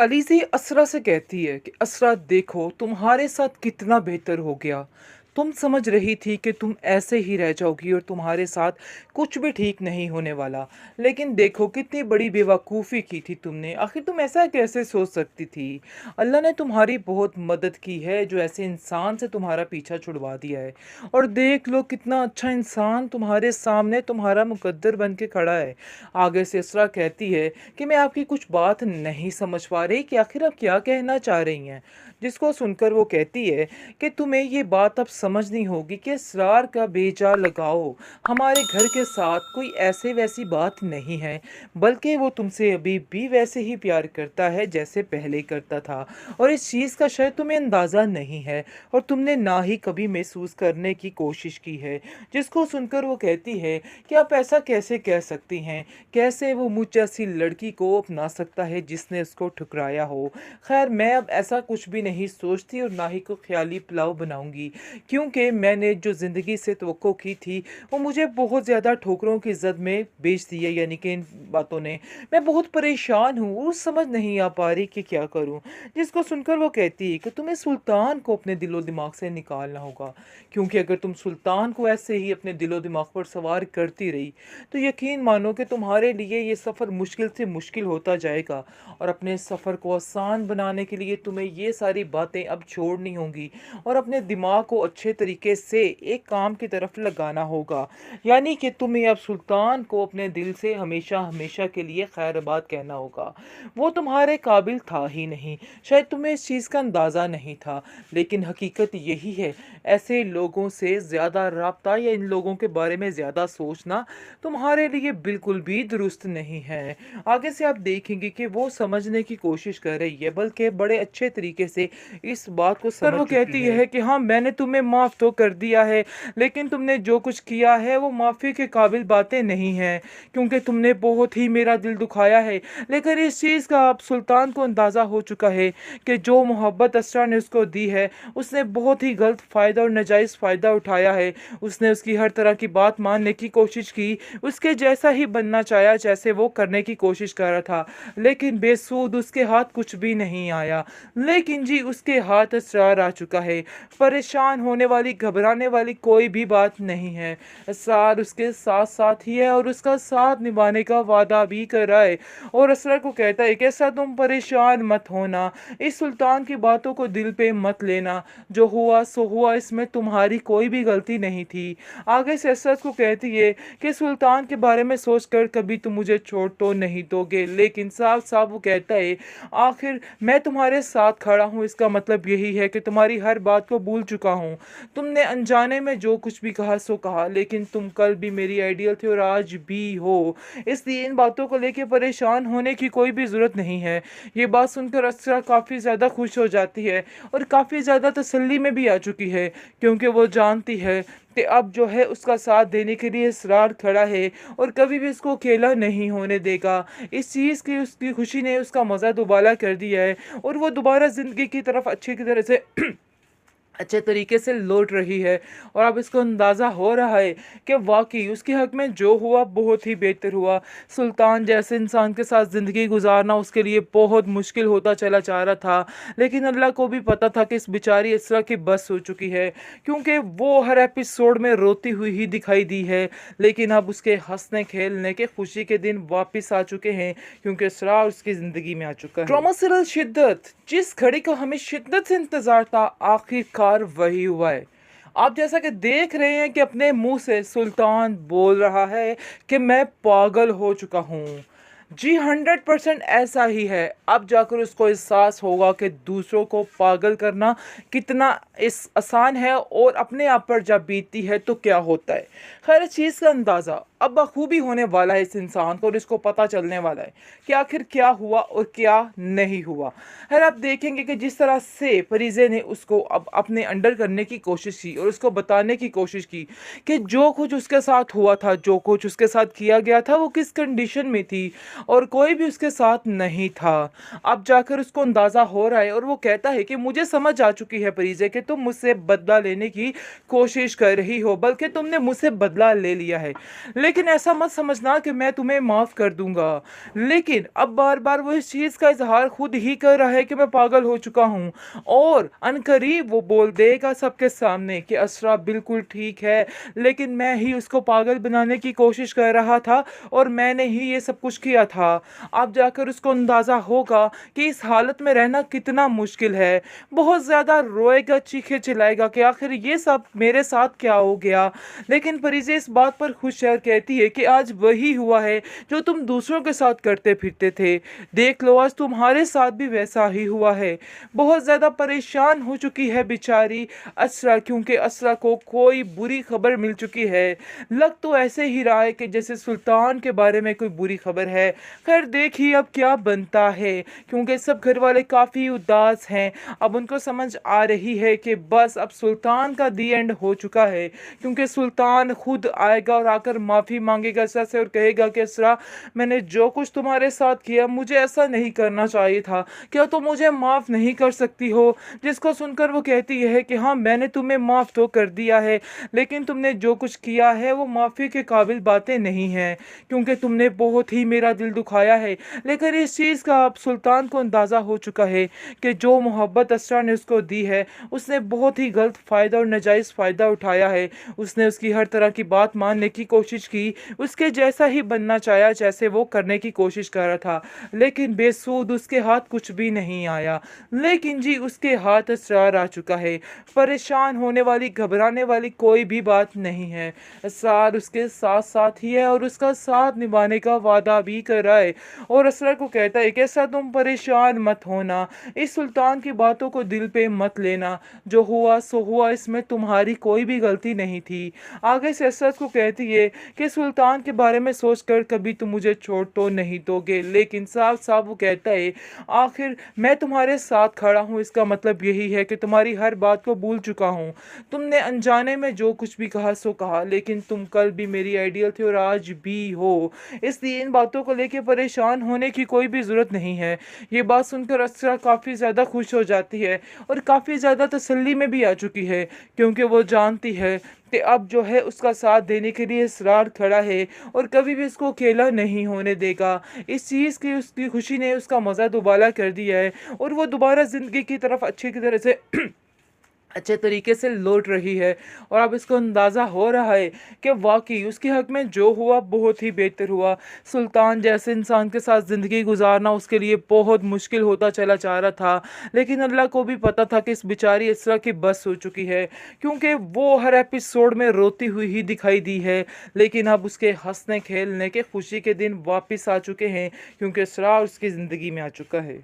अलीज़ी असरा से कहती है कि असरा देखो तुम्हारे साथ कितना बेहतर हो गया। तुम समझ रही थी कि तुम ऐसे ही रह जाओगी और तुम्हारे साथ कुछ भी ठीक नहीं होने वाला। लेकिन देखो कितनी बड़ी बेवकूफ़ी की थी तुमने। आखिर तुम ऐसा कैसे सोच सकती थी? अल्लाह ने तुम्हारी बहुत मदद की है जो ऐसे इंसान से तुम्हारा पीछा छुड़वा दिया है। और देख लो कितना अच्छा इंसान तुम्हारे सामने तुम्हारा मुकद्दर बन के खड़ा है। आगे से असरा कहती है कि मैं आपकी कुछ बात नहीं समझ पा रही कि आखिर आप क्या कहना चाह रही हैं। जिसको सुनकर वो कहती है कि तुम्हें ये बात अब समझनी होगी कि इसरार का बेजा लगाओ हमारे घर के साथ कोई ऐसे वैसी बात नहीं है, बल्कि वो तुमसे अभी भी वैसे ही प्यार करता है जैसे पहले करता था। और इस चीज़ का शायद तुम्हें अंदाज़ा नहीं है और तुमने ना ही कभी महसूस करने की कोशिश की है। जिसको सुनकर वो कहती है कि आप ऐसा कैसे कह सकती हैं, कैसे वो मुझ जैसी लड़की को अपना सकता है जिसने उसको ठुकराया हो। खैर मैं अब ऐसा कुछ भी नहीं सोचती और ना ही कोई ख्याली पुलाव बनाऊंगी, क्योंकि मैंने जो ज़िंदगी से तवक्को की थी वो मुझे बहुत ज़्यादा ठोकरों की जद में बेच दी है। यानी कि इन बातों ने मैं बहुत परेशान हूँ और समझ नहीं आ पा रही कि क्या करूँ। जिसको सुनकर वो कहती है कि तुम्हें सुल्तान को अपने दिलो दिमाग से निकालना होगा, क्योंकि अगर तुम सुल्तान को ऐसे ही अपने दिलो दिमाग पर सवार करती रही तो यकीन मानो कि तुम्हारे लिए ये सफ़र मुश्किल से मुश्किल होता जाएगा। और अपने सफ़र को आसान बनाने के लिए तुम्हें ये सारी बातें अब छोड़नी होंगी और अपने दिमाग को अच्छे तरीके से एक काम की तरफ लगाना होगा। यानी कि तुम्हें अब सुल्तान को अपने दिल से हमेशा हमेशा के लिए खैराबाद कहना होगा। वो तुम्हारे काबिल था ही नहीं, शायद तुम्हें इस चीज़ का अंदाज़ा नहीं था, लेकिन हकीकत यही है। ऐसे लोगों से ज़्यादा राब्ता या इन लोगों के बारे में ज़्यादा सोचना तुम्हारे लिए बिल्कुल भी दुरुस्त नहीं है। आगे से आप देखेंगे कि वो समझने की कोशिश कर रही है, बल्कि बड़े अच्छे तरीके से इस बात को समझ वो चुकी कहती है कि हाँ मैंने तुम्हें माफ़ तो कर दिया है, लेकिन तुमने जो कुछ किया है वो माफ़ी के काबिल बातें नहीं हैं, क्योंकि तुमने बहुत ही मेरा दिल दुखाया है। लेकिन इस चीज़ का अब सुल्तान को अंदाज़ा हो चुका है कि जो मोहब्बत असरा ने उसको दी है उसने बहुत ही गलत फ़ायदा और नाजायज़ फ़ायदा उठाया है। उसने उसकी हर तरह की बात मानने की कोशिश की, उसके जैसा ही बनना चाहा जैसे वो करने की कोशिश कर रहा था, लेकिन बेसूद उसके हाथ कुछ भी नहीं आया। लेकिन जी उसके हाथ असरार आ चुका है। परेशान होने वाली घबराने वाली कोई भी बात नहीं है। असरार उसके साथ साथ ही है और उसका साथ निभाने का वादा भी कर रहा है। और असरार को कहता है कि ऐसा तुम परेशान मत होना, इस सुल्तान की बातों को दिल पे मत लेना, जो हुआ सो हुआ, इसमें तुम्हारी कोई भी गलती नहीं थी। आगे से असरद को कहती है कि सुल्तान के बारे में सोचकर कभी तुम मुझे छोड़ तो नहीं दोगे, लेकिन साफ साफ वो कहता है आखिर मैं तुम्हारे साथ खड़ा हूँ, इसका मतलब यही है कि तुम्हारी हर बात को भूल चुका हूँ। तुमने अनजाने में जो कुछ भी कहा सो कहा, लेकिन तुम कल भी मेरी आइडियल थे और आज भी हो, इसलिए इन बातों को लेकर परेशान होने की कोई भी ज़रूरत नहीं है। ये बात सुनकर असरा काफ़ी ज़्यादा खुश हो जाती है और काफ़ी ज़्यादा तसल्ली में भी आ चुकी है, क्योंकि वो जानती है कि अब जो है उसका साथ देने के लिए इसरार खड़ा है और कभी भी इसको अकेला नहीं होने देगा। इस चीज़ की उसकी खुशी ने उसका मज़ा दुबाला कर दिया है और वो दोबारा ज़िंदगी की तरफ अच्छी की तरह से अच्छे तरीके से लौट रही है। और अब इसको अंदाज़ा हो रहा है कि वाकई उसके हक़ में जो हुआ बहुत ही बेहतर हुआ। सुल्तान जैसे इंसान के साथ ज़िंदगी गुजारना उसके लिए बहुत मुश्किल होता चला जा रहा था, लेकिन अल्लाह को भी पता था कि इस बेचारी इसरा की बस हो चुकी है, क्योंकि वो हर एपिसोड में रोती हुई ही दिखाई दी है। लेकिन अब उसके हंसने खेलने के खुशी के दिन वापस आ चुके हैं, क्योंकि इसरा उसकी ज़िंदगी में आ चुका है। ड्रामा सीरियल शिद्दत, जिस घड़ी का हमें शिद्दत से इंतज़ार था, आखिरकार वही हुआ है। आप जैसा कि देख रहे हैं कि अपने मुंह से सुल्तान बोल रहा है कि मैं पागल हो चुका हूँ। जी 100% ऐसा ही है। अब जाकर उसको एहसास होगा कि दूसरों को पागल करना कितना इस आसान है और अपने आप पर जब बीतती है तो क्या होता है। खैर इस चीज़ का अंदाज़ा अब बखूबी होने वाला है इस इंसान को और इसको पता चलने वाला है कि आखिर क्या हुआ और क्या नहीं हुआ। खैर आप देखेंगे कि जिस तरह से फरीज़े ने उसको अब अपने अंडर करने की कोशिश की और उसको बताने की कोशिश की कि जो कुछ उसके साथ हुआ था, जो कुछ उसके साथ किया गया था, वो किस कंडीशन में थी। और कोई भी उसके साथ नहीं था। अब जाकर उसको अंदाज़ा हो रहा है और वो कहता है कि मुझे समझ आ चुकी है परीजे कि तुम मुझसे बदला लेने की कोशिश कर रही हो, बल्कि तुमने मुझसे बदला ले लिया है। लेकिन ऐसा मत समझना कि मैं तुम्हें माफ़ कर दूंगा। लेकिन अब बार बार वो इस चीज़ का इजहार खुद ही कर रहा है कि मैं पागल हो चुका हूँ, और अनकरीब वो बोल देगा सबके सामने कि असरा बिल्कुल ठीक है, लेकिन मैं ही उसको पागल बनाने की कोशिश कर रहा था और मैंने ही ये सब कुछ किया था। अब जाकर उसको अंदाज़ा होगा कि इस हालत में रहना कितना मुश्किल है। बहुत ज़्यादा रोएगा, चीखे चिल्लाएगा कि आखिर ये सब मेरे साथ क्या हो गया। लेकिन परिजे इस बात पर खुशहर कहती है कि आज वही हुआ है जो तुम दूसरों के साथ करते फिरते थे। देख लो, आज तुम्हारे साथ भी वैसा ही हुआ है। बहुत ज़्यादा परेशान हो चुकी है बेचारी असरा, क्योंकि असरा को कोई बुरी खबर मिल चुकी है। लग तो ऐसे ही रहा है कि जैसे सुल्तान के बारे में कोई बुरी खबर है। खैर देखिए अब क्या बनता है, क्योंकि सब घर वाले काफ़ी उदास हैं। अब उनको समझ आ रही है कि बस अब सुल्तान का दी एंड हो चुका है, क्योंकि सुल्तान खुद आएगा और आकर माफ़ी मांगेगा असरा से और कहेगा कि असरा, मैंने जो कुछ तुम्हारे साथ किया मुझे ऐसा नहीं करना चाहिए था, क्या तुम मुझे माफ़ नहीं कर सकती हो। जिसको सुनकर वो कहती है कि हाँ, मैंने तुम्हें माफ़ तो कर दिया है, लेकिन तुमने जो कुछ किया है वो माफ़ी के काबिल बातें नहीं हैं, क्योंकि तुमने बहुत ही मेरा दिल दुखाया है। लेकिन इस चीज़ का अब सुल्तान को अंदाज़ा हो चुका है कि जो मोहब्बत असरा ने उसको दी है उसने बहुत ही गलत फ़ायदा और नाजायज़ फ़ायदा उठाया है। उसने उसकी हर तरह की बात मानने की कोशिश की, उसके जैसा ही बनना चाहा जैसे वो करने की कोशिश कर रहा था, लेकिन बेसूद उसके हाथ कुछ भी नहीं आया। लेकिन जी उसके हाथ असरार आ चुका है। परेशान होने वाली, घबराने वाली कोई भी बात नहीं है। असरार उसके साथ साथ ही है और उसका साथ निभाने का वादा भी कर रहा है, और असरार को कहता है कि ऐसा तुम परेशान मत होना, इस सुल्तान की बातों को दिल पे मत लेना, जो हुआ सो हुआ, इसमें तुम्हारी कोई भी गलती नहीं थी। आगे से असरार को कहती है कि सुल्तान के बारे में सोचकर कभी तुम मुझे छोड़ तो नहीं दोगे। लेकिन साफ साफ वो कहता है, आखिर मैं तुम्हारे साथ खड़ा हूँ, इसका मतलब यही है कि तुम्हारी हर बात को भूल चुका हूँ। तुमने अनजाने में जो कुछ भी कहा सो कहा, लेकिन तुम कल भी मेरी आइडियल थे और आज भी हो, इसलिए इन बातों को लेकर परेशान होने की कोई भी ज़रूरत नहीं है। ये बात सुनकर असरा काफ़ी ज़्यादा खुश हो जाती है और काफ़ी ज़्यादा तसल्ली में भी आ चुकी है, क्योंकि वो जानती है कि अब जो है उसका साथ देने के लिए इसरार खड़ा है और कभी भी उसको अकेला नहीं होने देगा। इस चीज़ की उसकी खुशी ने उसका मज़ा दुबाला कर दिया है और वो दोबारा ज़िंदगी की तरफ अच्छी की तरह से अच्छे तरीके से लौट रही है। और अब इसको अंदाज़ा हो रहा है कि वाकई उसके हक़ में जो हुआ बहुत ही बेहतर हुआ। सुल्तान जैसे इंसान के साथ ज़िंदगी गुजारना उसके लिए बहुत मुश्किल होता चला जा रहा था, लेकिन अल्लाह को भी पता था कि इस बेचारी इसरा की बस हो चुकी है, क्योंकि वो हर एपिसोड में रोती हुई ही दिखाई दी है। लेकिन अब उसके हंसने खेलने के खुशी के दिन वापस आ चुके हैं, क्योंकि इसरा उसकी ज़िंदगी में आ चुका है।